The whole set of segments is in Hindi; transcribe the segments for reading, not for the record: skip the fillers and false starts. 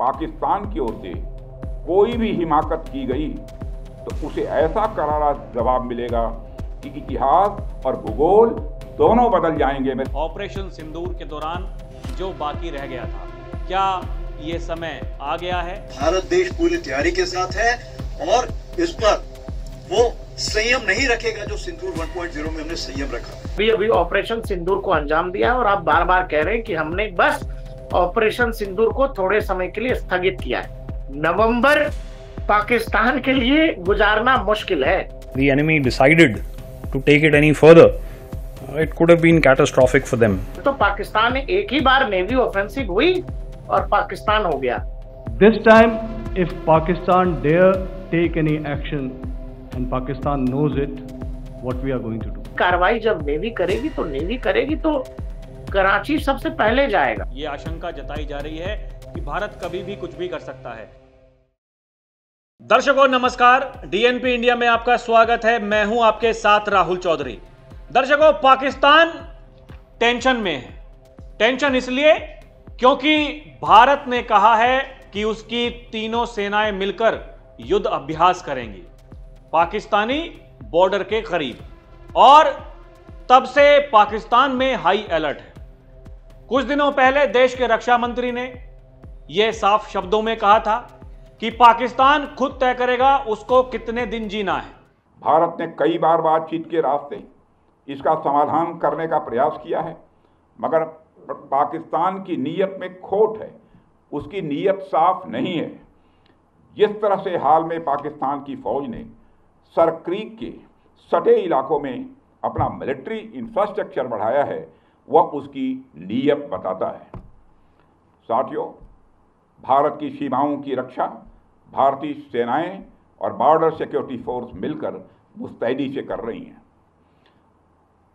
पाकिस्तान की ओर से कोई भी हिमाकत की गई तो उसे ऐसा करारा जवाब मिलेगा कि इतिहास और भूगोल दोनों बदल जाएंगे। ऑपरेशन सिंदूर के दौरान जो बाकी रह गया था, क्या ये समय आ गया है? भारत देश पूरी तैयारी के साथ है और इस पर वो संयम नहीं रखेगा जो सिंदूर 1.0 में हमने संयम रखा। अभी ऑपरेशन सिंदूर को अंजाम दिया और आप बार बार कह रहे हैं कि हमने बस ऑपरेशन सिंदूर को थोड़े समय के लिए स्थगित किया है। नवंबर पाकिस्तान के लिए गुजारना मुश्किल है। The enemy decided to take it any further. It could have been catastrophic for them. तो पाकिस्तान में एक ही बार नेवी ऑफेंसिव हुई और पाकिस्तान हो गया। This time, if Pakistan dare take any action and Pakistan knows it, what we are going to do. कार्रवाई जब नेवी करेगी तो कराची सबसे पहले जाएगा। ये आशंका जताई जा रही है कि भारत कभी भी कुछ भी कर सकता है। दर्शकों नमस्कार, डीएनपी इंडिया में आपका स्वागत है। मैं हूं आपके साथ राहुल चौधरी। दर्शकों, पाकिस्तान टेंशन में है। टेंशन इसलिए क्योंकि भारत ने कहा है कि उसकी तीनों सेनाएं मिलकर युद्ध अभ्यास करेंगी पाकिस्तानी बॉर्डर के करीब, और तब से पाकिस्तान में हाई अलर्ट है। कुछ दिनों पहले देश के रक्षा मंत्री ने यह साफ शब्दों में कहा था कि पाकिस्तान खुद तय करेगा उसको कितने दिन जीना है। भारत ने कई बार बातचीत के रास्ते इसका समाधान करने का प्रयास किया है, मगर पाकिस्तान की नीयत में खोट है। उसकी नीयत साफ नहीं है। जिस तरह से हाल में पाकिस्तान की फौज ने सरक्रीक के सटे इलाकों में अपना मिलिट्री इंफ्रास्ट्रक्चर बढ़ाया है, वह उसकी नीयत बताता है। साथियों, भारत की सीमाओं की रक्षा भारतीय सेनाएं और बॉर्डर सिक्योरिटी फोर्स मिलकर मुस्तैदी से कर रही हैं।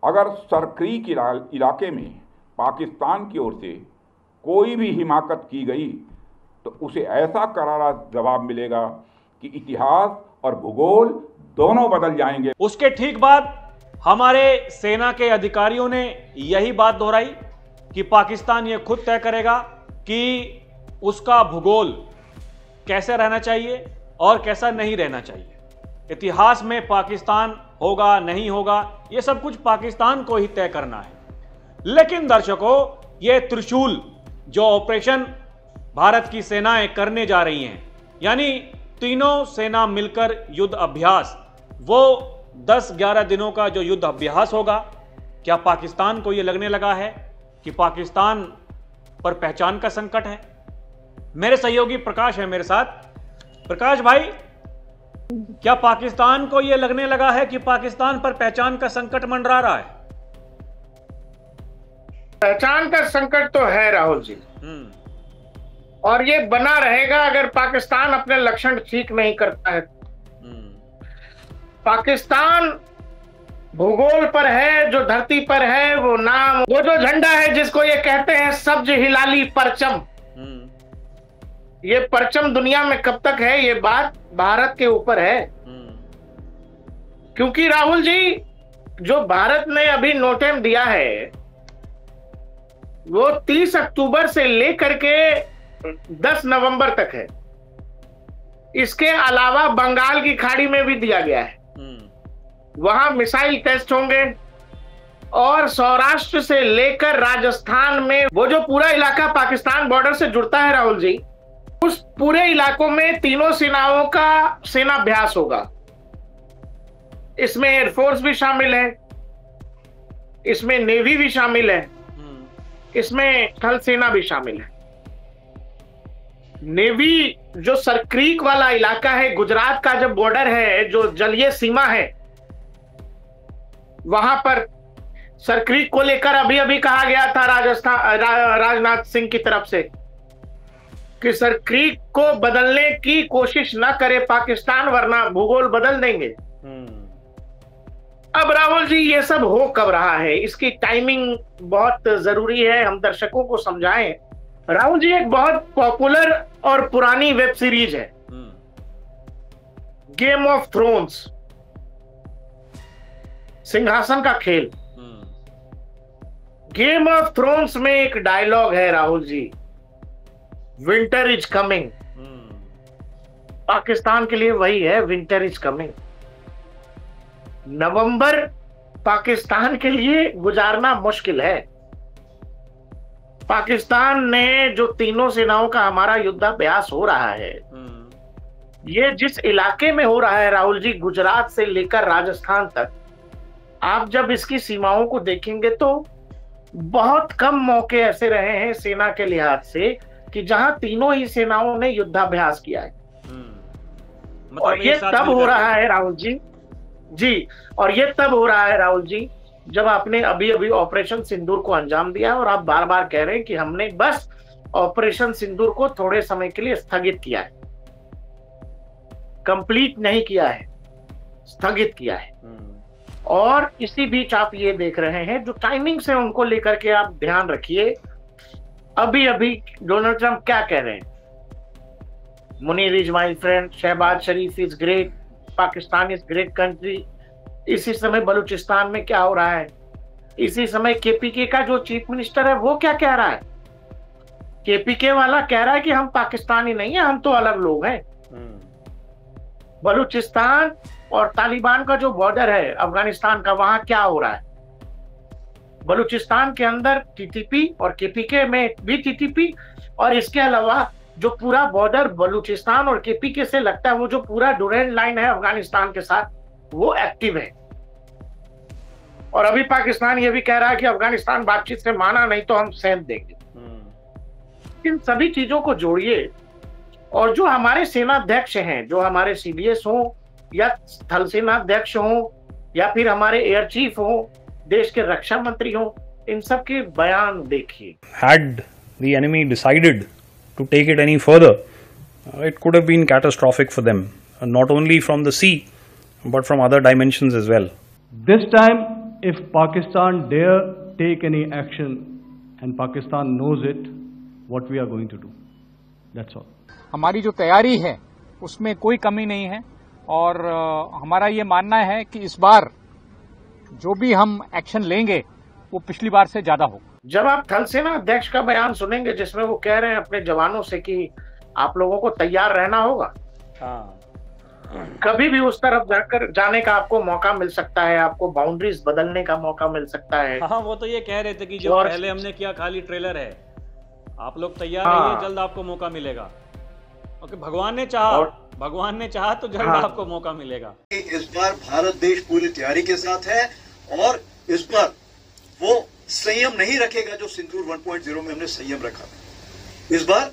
अगर सरक्रीक इलाके में पाकिस्तान की ओर से कोई भी हिमाकत की गई तो उसे ऐसा करारा जवाब मिलेगा कि इतिहास और भूगोल दोनों बदल जाएंगे। उसके ठीक बाद हमारे सेना के अधिकारियों ने यही बात दोहराई कि पाकिस्तान ये खुद तय करेगा कि उसका भूगोल कैसे रहना चाहिए और कैसा नहीं रहना चाहिए। इतिहास में पाकिस्तान होगा नहीं होगा, ये सब कुछ पाकिस्तान को ही तय करना है। लेकिन दर्शकों, ये त्रिशूल जो ऑपरेशन भारत की सेनाएं करने जा रही हैं, यानी तीनों सेना मिलकर युद्ध अभ्यास, वो 10-11 दिनों का जो युद्ध अभ्यास होगा, क्या पाकिस्तान को ये लगने लगा है कि पाकिस्तान पर पहचान का संकट है? मेरे सहयोगी प्रकाश है मेरे साथ। प्रकाश भाई, क्या पाकिस्तान को यह लगने लगा है कि पाकिस्तान पर पहचान का संकट मंडरा रहा है? पहचान का संकट तो है राहुल जी, और ये बना रहेगा अगर पाकिस्तान अपने लक्षण ठीक नहीं करता है। पाकिस्तान भूगोल पर है, जो धरती पर है, वो नाम, वो जो झंडा है जिसको ये कहते हैं सब्ज हिलाली परचम, ये परचम दुनिया में कब तक है, ये बात भारत के ऊपर है। क्योंकि राहुल जी, जो भारत ने अभी नोटेम दिया है वो 30 अक्टूबर से लेकर के 10 नवंबर तक है। इसके अलावा बंगाल की खाड़ी में भी दिया गया है, वहां मिसाइल टेस्ट होंगे, और सौराष्ट्र से लेकर राजस्थान में वो जो पूरा इलाका पाकिस्तान बॉर्डर से जुड़ता है राहुल जी, उस पूरे इलाकों में तीनों सेनाओं का सेनाभ्यास होगा। इसमें एयरफोर्स भी शामिल है, इसमें नेवी भी शामिल है, इसमें थल सेना भी शामिल है। नेवी जो सरक्रीक वाला इलाका है, गुजरात का जो बॉर्डर है, जो जलीय सीमा है, वहां पर सरक्रीक को लेकर अभी अभी कहा गया था राजनाथ सिंह की तरफ से कि सरक्रीक को बदलने की कोशिश ना करे पाकिस्तान, वरना भूगोल बदल देंगे। अब राहुल जी, ये सब हो कब रहा है, इसकी टाइमिंग बहुत जरूरी है, हम दर्शकों को समझाएं। राहुल जी, एक बहुत पॉपुलर और पुरानी वेब सीरीज है गेम ऑफ थ्रोन्स, सिंहासन का खेल। गेम ऑफ थ्रोन्स में एक डायलॉग है Rahul ji, winter is coming. Pakistan के लिए वही है, विंटर इज कमिंग। नवंबर पाकिस्तान के लिए गुजारना मुश्किल है। पाकिस्तान ने जो तीनों सेनाओं का हमारा युद्धाभ्यास हो रहा है, ये जिस इलाके में हो रहा है राहुल जी, गुजरात से लेकर राजस्थान तक, आप जब इसकी सीमाओं को देखेंगे तो बहुत कम मौके ऐसे रहे हैं सेना के लिहाज से कि जहां तीनों ही सेनाओं ने युद्धाभ्यास किया है। और ये तब हो रहा है राहुल जी, और ये तब हो रहा है राहुल जी जब आपने अभी अभी ऑपरेशन सिंदूर को अंजाम दिया और आप बार बार कह रहे हैं कि हमने बस ऑपरेशन सिंदूर को थोड़े समय के लिए स्थगित किया है, कंप्लीट नहीं किया है, स्थगित किया है। और इसी बीच आप ये देख रहे हैं जो टाइमिंग से उनको लेकर के आप ध्यान रखिए। अभी अभी डोनाल्ड ट्रंप क्या कह रहे हैं? Munir is my friend, Shahbaz Sharif is great, Pakistan is great country. इसी समय बलूचिस्तान में क्या हो रहा है? इसी समय केपीके का जो चीफ मिनिस्टर है वो क्या कह रहा है? केपीके वाला कह रहा है कि हम पाकिस्तानी नहीं है, हम तो अलग लोग हैं। बलूचिस्तान और तालिबान का जो बॉर्डर है अफगानिस्तान का, वहां क्या हो रहा है? बलूचिस्तान के अंदर टीटीपी और केपीके में भी टीटीपी, और इसके अलावा जो पूरा बॉर्डर बलूचिस्तान और केपीके से लगता है, वो जो पूरा डुरेंट लाइन है अफगानिस्तान के साथ, वो एक्टिव है। और अभी पाकिस्तान ये भी कह रहा है कि अफगानिस्तान बातचीत से माना नहीं तो हम सेना देंगे। इन सभी चीजों को जोड़िए और जो हमारे सेनाध्यक्ष हैं, जो हमारे सीडीएस हो या थल सेना अध्यक्ष हो या फिर हमारे एयर चीफ हो, देश के रक्षा मंत्री हो, इन सब के बयान देखिए। Had the enemy decided to take it any further, it could have been catastrophic for them, not only from the sea, but from other dimensions as well. This time, if Pakistan dare take any action, and Pakistan knows it, what we are going to do. That's all. हमारी जो तैयारी है उसमें कोई कमी नहीं है और हमारा ये मानना है कि इस बार जो भी हम एक्शन लेंगे वो पिछली बार से ज्यादा हो। जब आप थल सेना अध्यक्ष का बयान सुनेंगे जिसमें वो कह रहे हैं अपने जवानों से कि आप लोगों को तैयार रहना होगा, कभी भी उस तरफ जाने का आपको मौका मिल सकता है, आपको बाउंड्रीज बदलने का मौका मिल सकता है। हाँ, वो तो ये कह रहे थे कि जो पहले हमने किया खाली ट्रेलर है, आप लोग तैयार रहिए, जल्द आपको मौका मिलेगा। ओके, भगवान ने चाहा तो जल्द आपको मौका मिलेगा। इस बार भारत देश पूरी तैयारी के साथ है और इस पर वो संयम नहीं रखेगा जो सिंदूर 1.0 में हमने संयम रखा। इस बार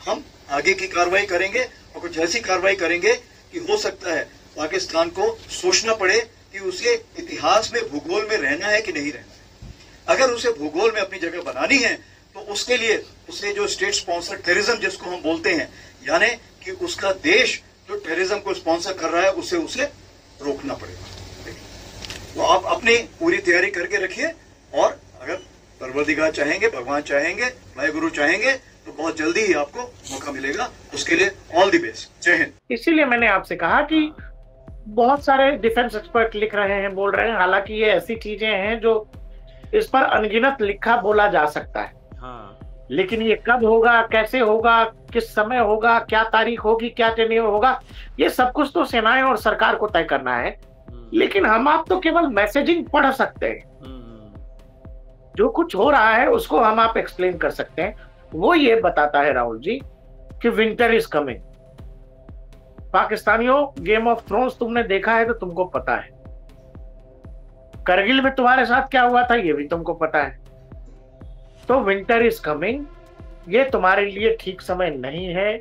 हम आगे की कार्रवाई करेंगे और कुछ ऐसी कार्रवाई करेंगे कि हो सकता है पाकिस्तान को सोचना पड़े कि उसे इतिहास में, भूगोल में रहना है कि नहीं रहना है। अगर उसे भूगोल में अपनी जगह बनानी है तो उसके लिए उसे जो स्टेट स्पॉन्सर टेररिज्म जिसको हम बोलते हैं, यानी कि उसका देश जो टेररिज्म को स्पॉन्सर कर रहा है उसे रोकना पड़ेगा। तो आप अपनी पूरी तैयारी करके रखिए और अगर परवरदिगार चाहेंगे, भगवान चाहेंगे, वाहेगुरु चाहेंगे तो बहुत जल्दी ही आपको मौका मिलेगा। उसके लिए ऑल द बेस्ट। जय हिंद। इसीलिए मैंने आपसे कहा कि बहुत सारे डिफेंस एक्सपर्ट लिख रहे हैं, बोल रहे हैं, हालांकि ये ऐसी चीजें हैं जो इस पर अनगिनत लिखा बोला जा सकता है, लेकिन ये कब होगा, कैसे होगा, किस समय होगा, क्या तारीख होगी, क्या टेन्योर होगा, ये सब कुछ तो सेनाएं और सरकार को तय करना है। लेकिन हम आप तो केवल मैसेजिंग पढ़ सकते हैं, जो कुछ हो रहा है उसको हम आप एक्सप्लेन कर सकते हैं। वो ये बताता है राहुल जी कि विंटर इज कमिंग। पाकिस्तानियों, गेम ऑफ थ्रोन्स तुमने देखा है तो तुमको पता है, करगिल में तुम्हारे साथ क्या हुआ था ये भी तुमको पता है। तो विंटर इज कमिंग, ये तुम्हारे लिए ठीक समय नहीं है।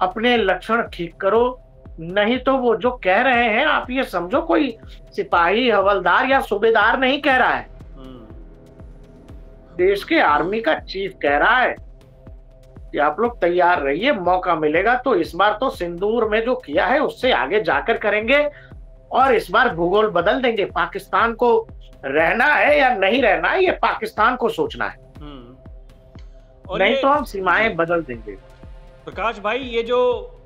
अपने लक्षण ठीक करो, नहीं तो वो जो कह रहे हैं आप ये समझो कोई सिपाही, हवलदार या सूबेदार नहीं कह रहा है, देश के आर्मी का चीफ कह रहा है कि आप लोग तैयार रहिए, मौका मिलेगा तो इस बार तो सिंदूर में जो किया है उससे आगे जाकर करेंगे और इस बार भूगोल बदल देंगे। पाकिस्तान को रहना है या नहीं रहना है ये पाकिस्तान को सोचना है, नहीं तो हम सीमाएं बदल देंगे। प्रकाश भाई, ये जो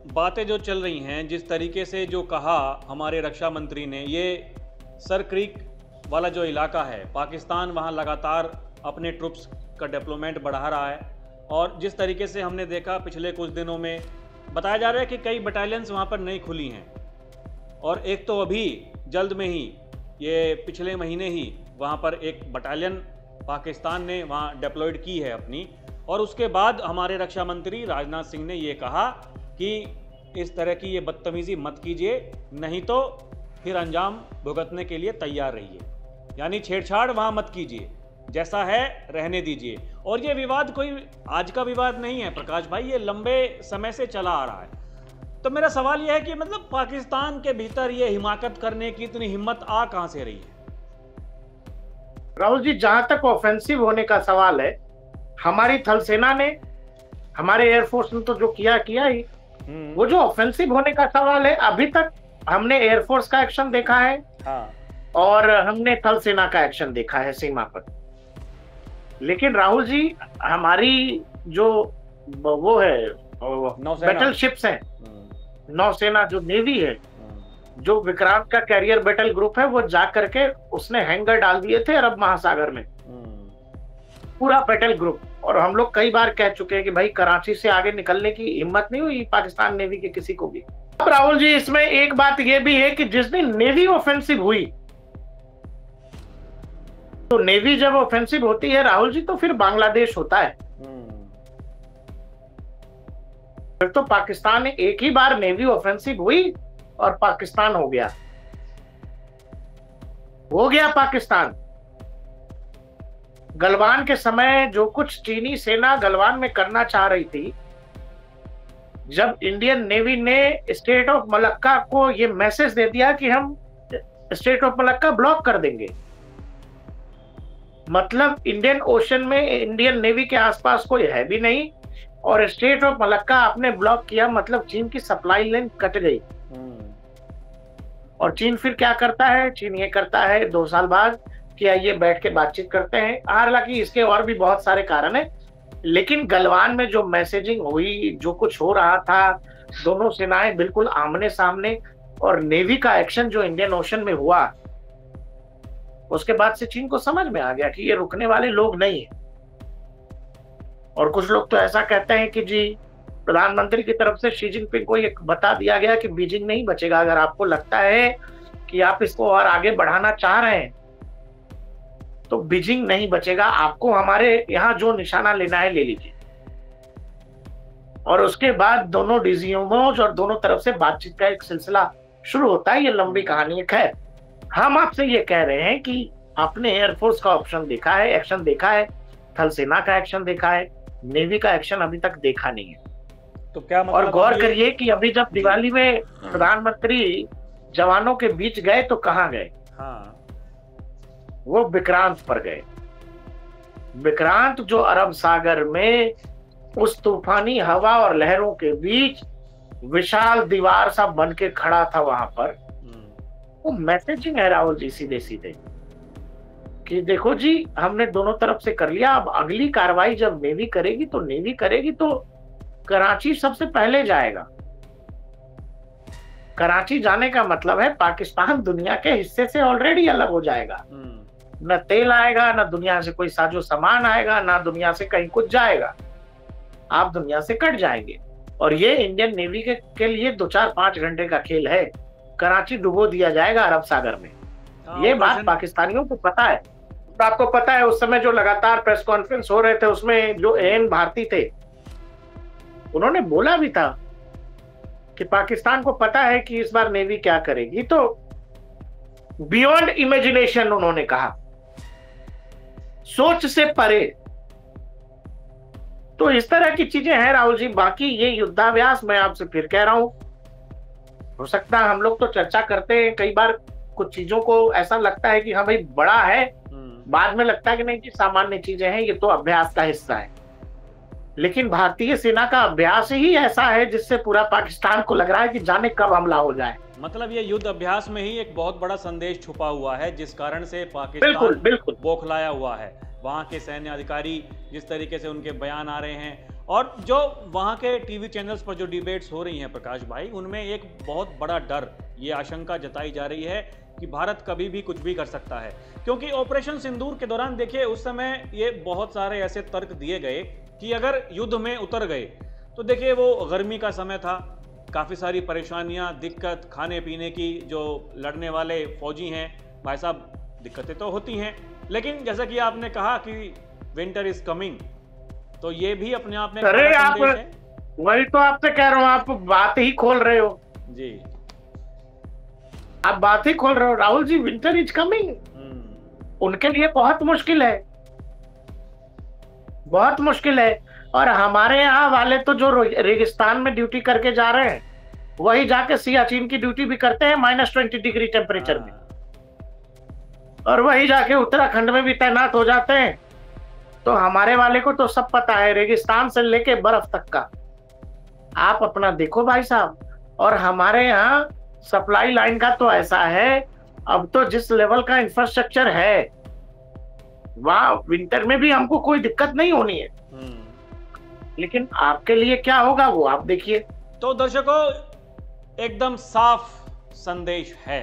बातें जो चल रही हैं, जिस तरीके से जो कहा हमारे रक्षा मंत्री ने, ये सर क्रीक वाला जो इलाका है, पाकिस्तान वहां लगातार अपने ट्रुप्स का डेवलपमेंट बढ़ा रहा है और जिस तरीके से हमने देखा पिछले कुछ दिनों में, बताया जा रहा है कि कई बटालियंस वहाँ पर नहीं खुली हैं, और एक तो अभी जल्द में ही, ये पिछले महीने ही वहाँ पर एक बटालियन पाकिस्तान ने वहाँ डिप्लॉयड की है अपनी, और उसके बाद हमारे रक्षा मंत्री राजनाथ सिंह ने ये कहा कि इस तरह की ये बदतमीजी मत कीजिए, नहीं तो फिर अंजाम भुगतने के लिए तैयार रहिए। यानी छेड़छाड़ वहाँ मत कीजिए, जैसा है रहने दीजिए। और ये विवाद कोई आज का विवाद नहीं है प्रकाश भाई, ये लंबे समय से चला आ रहा है। तो मेरा सवाल यह है कि मतलब पाकिस्तान के भीतर ये हिमाकत करने की इतनी हिम्मत आ कहां से रही है? राहुल जी, जहां तक ऑफेंसिव होने का सवाल है, हमारी थल सेना ने, हमारे एयरफोर्स ने तो जो किया ही। वो जो ऑफेंसिव होने का सवाल है, अभी तक हमने एयरफोर्स का एक्शन देखा है। हाँ। और हमने थल सेना का एक्शन देखा है सीमा पर। लेकिन राहुल जी, हमारी जो वो है बैटल शिप्स हैं, नौसेना जो नेवी है, जो विक्रांत का कैरियर बैटल ग्रुप है, वो जा करके उसने हैंगर डाल दिए थे अरब महासागर में, पूरा बैटल ग्रुप। और हम लोग कई बार कह चुके हैं कि भाई कराची से आगे निकलने की हिम्मत नहीं हुई पाकिस्तान नेवी के किसी को भी। अब राहुल जी, इसमें एक बात यह भी है कि जिस दिन नेवी ऑफेंसिव हुई, तो नेवी जब ऑफेंसिव होती है राहुल जी, तो फिर बांग्लादेश होता है। फिर तो पाकिस्तान ने एक ही बार नेवी ऑफेंसिव हुई और पाकिस्तान हो गया पाकिस्तान। गलवान के समय जो कुछ चीनी सेना गलवान में करना चाह रही थी, जब इंडियन नेवी ने स्टेट ऑफ मलक्का को ये मैसेज दे दिया कि हम स्टेट ऑफ मलक्का ब्लॉक कर देंगे, मतलब इंडियन ओशन में इंडियन नेवी के आसपास कोई है भी नहीं, और स्टेट ऑफ मलक्का आपने ब्लॉक किया, मतलब चीन की सप्लाई लाइन कट गई। और चीन फिर क्या करता है? चीन ये करता है 2 साल बाद कि आइए बैठ के बातचीत करते हैं। हालांकि इसके और भी बहुत सारे कारण है, लेकिन गलवान में जो मैसेजिंग हुई, जो कुछ हो रहा था, दोनों सेनाएं बिल्कुल आमने सामने, और नेवी का एक्शन जो इंडियन ओशन में हुआ, उसके बाद से चीन को समझ में आ गया कि ये रुकने वाले लोग नहीं है। और कुछ लोग तो ऐसा कहते हैं कि जी प्रधानमंत्री की तरफ से शी जिनपिंग को ये बता दिया गया कि बीजिंग नहीं बचेगा। अगर आपको लगता है कि आप इसको और आगे बढ़ाना चाह रहे हैं तो बीजिंग नहीं बचेगा, आपको हमारे यहाँ जो निशाना लेना है ले लीजिए। और उसके बाद दोनों डीजीएमओज और दोनों तरफ से बातचीत का एक सिलसिला शुरू होता है। ये लंबी कहानी है। खैर, हम आपसे ये कह रहे हैं कि आपने एयरफोर्स का ऑप्शन देखा है, एक्शन देखा है, थल सेना का एक्शन देखा है, नेवी का एक्शन अभी तक देखा नहीं है। तो क्या मतलब? और गौर करिए कि अभी जब दिवाली में प्रधानमंत्री जवानों के बीच गए तो कहाँ गए? हाँ, वो विक्रांत पर गए। विक्रांत जो अरब सागर में उस तूफानी हवा और लहरों के बीच विशाल दीवार सा बन के खड़ा था, वहां पर वो मैसेजिंग है राहुल जी, सीधे सीधे कि देखो जी, हमने दोनों तरफ से कर लिया। अब अगली कार्रवाई जब नेवी करेगी तो नेवी करेगी तो कराची सबसे पहले जाएगा। कराची जाने का मतलब है पाकिस्तान दुनिया के हिस्से से ऑलरेडी अलग हो जाएगा। न तेल आएगा, न दुनिया से कोई साजो सामान आएगा, ना दुनिया से कहीं कुछ जाएगा। आप दुनिया से कट जाएंगे। और ये इंडियन नेवी के लिए 2-4-5 घंटे का खेल है। कराची डुबो दिया जाएगा अरब सागर में। ये बात पाकिस्तानियों को पता है। तो आपको पता है उस समय जो लगातार प्रेस कॉन्फ्रेंस हो रहे थे, उसमें जो एएन भारती थे, उन्होंने बोला भी था कि पाकिस्तान को पता है कि इस बार नेवी क्या करेगी। तो बियॉन्ड इमेजिनेशन उन्होंने कहा, सोच से परे। तो इस तरह की चीजें हैं राहुल जी। बाकी ये युद्धाभ्यास, मैं आपसे फिर कह रहा हूं, हो सकता है हम लोग तो चर्चा करते हैं कई बार, कुछ चीजों को ऐसा लगता है कि हाँ भाई बड़ा है, बाद में लगता है कि नहीं, कि सामान्य चीजें हैं, ये तो अभ्यास का हिस्सा है। लेकिन भारतीय सेना का अभ्यास ही ऐसा है जिससे पूरा पाकिस्तान को लग रहा है कि जाने कब हमला हो जाए। मतलब ये युद्ध अभ्यास में ही एक बहुत बड़ा संदेश छुपा हुआ है, जिस कारण से पाकिस्तान बिल्कुल बौखलाया हुआ है। वहाँ के सैन्य अधिकारी जिस तरीके से उनके बयान आ रहे हैं, और जो वहाँ के टीवी चैनल्स पर जो डिबेट्स हो रही हैं प्रकाश भाई, उनमें एक बहुत बड़ा डर, ये आशंका जताई जा रही है कि भारत कभी भी कुछ भी कर सकता है। क्योंकि ऑपरेशन सिंदूर के दौरान देखिए, उस समय ये बहुत सारे ऐसे तर्क दिए गए कि अगर युद्ध में उतर गए तो देखिए वो गर्मी का समय था, काफ़ी सारी परेशानियां, दिक्कत, खाने पीने की, जो लड़ने वाले फौजी हैं भाई साहब, दिक्कतें तो होती हैं, लेकिन जैसा कि आपने कहा कि विंटर इज कमिंग, तो ये भी अपने आप में अरे आप वही तो आपसे कह रहा हूँ, आप बात ही खोल रहे हो जी, आप बात ही खोल रहे हो Rahul ji. Winter is coming उनके लिए बहुत मुश्किल है, बहुत मुश्किल है। और हमारे यहाँ वाले तो जो रेगिस्तान में ड्यूटी करके जा रहे हैं वही जाके सियाचिन की ड्यूटी भी करते हैं -20 डिग्री टेम्परेचर में, और वही जाके उत्तराखंड में भी तैनात हो जाते हैं। तो हमारे वाले को तो सब पता है, रेगिस्तान से लेके बर्फ तक का। आप अपना देखो भाई साहब। और हमारे यहाँ सप्लाई लाइन का तो ऐसा है, अब तो जिस लेवल का इंफ्रास्ट्रक्चर है वहां विंटर में भी हमको कोई दिक्कत नहीं होनी है, लेकिन आपके लिए क्या होगा वो आप देखिए। तो दर्शकों, एकदम साफ संदेश है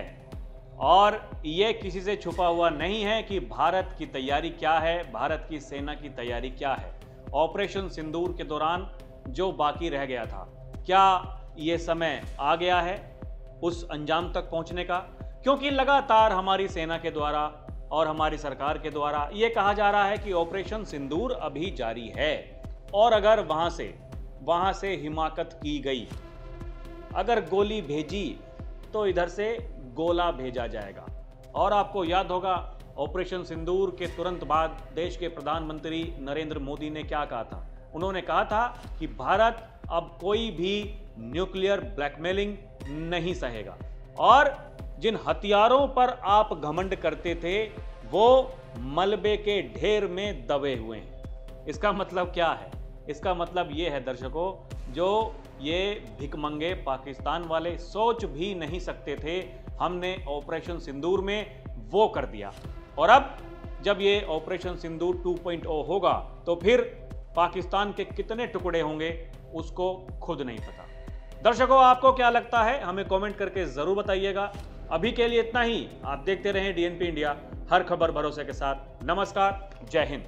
और ये किसी से छुपा हुआ नहीं है कि भारत की तैयारी क्या है, भारत की सेना की तैयारी क्या है। ऑपरेशन सिंदूर के दौरान जो बाकी रह गया था, क्या ये समय आ गया है उस अंजाम तक पहुंचने का? क्योंकि लगातार हमारी सेना के द्वारा और हमारी सरकार के द्वारा ये कहा जा रहा है कि ऑपरेशन सिंदूर अभी जारी है, और अगर वहां से हिमाकत की गई, अगर गोली भेजी तो इधर से गोला भेजा जाएगा। और आपको याद होगा ऑपरेशन सिंदूर के तुरंत बाद देश के प्रधानमंत्री नरेंद्र मोदी ने क्या कहा था? उन्होंने कहा था कि भारत अब कोई भी न्यूक्लियर ब्लैकमेलिंग नहीं सहेगा, और जिन हथियारों पर आप घमंड करते थे वो मलबे के ढेर में दबे हुए हैं। इसका मतलब क्या है? इसका मतलब ये है दर्शकों, जो ये भिखमंगे पाकिस्तान वाले सोच भी नहीं सकते थे, हमने ऑपरेशन सिंदूर में वो कर दिया। और अब जब ये ऑपरेशन सिंदूर 2.0 होगा तो फिर पाकिस्तान के कितने टुकड़े होंगे उसको खुद नहीं पता। दर्शकों, आपको क्या लगता है हमें कमेंट करके जरूर बताइएगा। अभी के लिए इतना ही। आप देखते रहें DNP इंडिया, हर खबर भरोसे के साथ। नमस्कार, जय हिंद।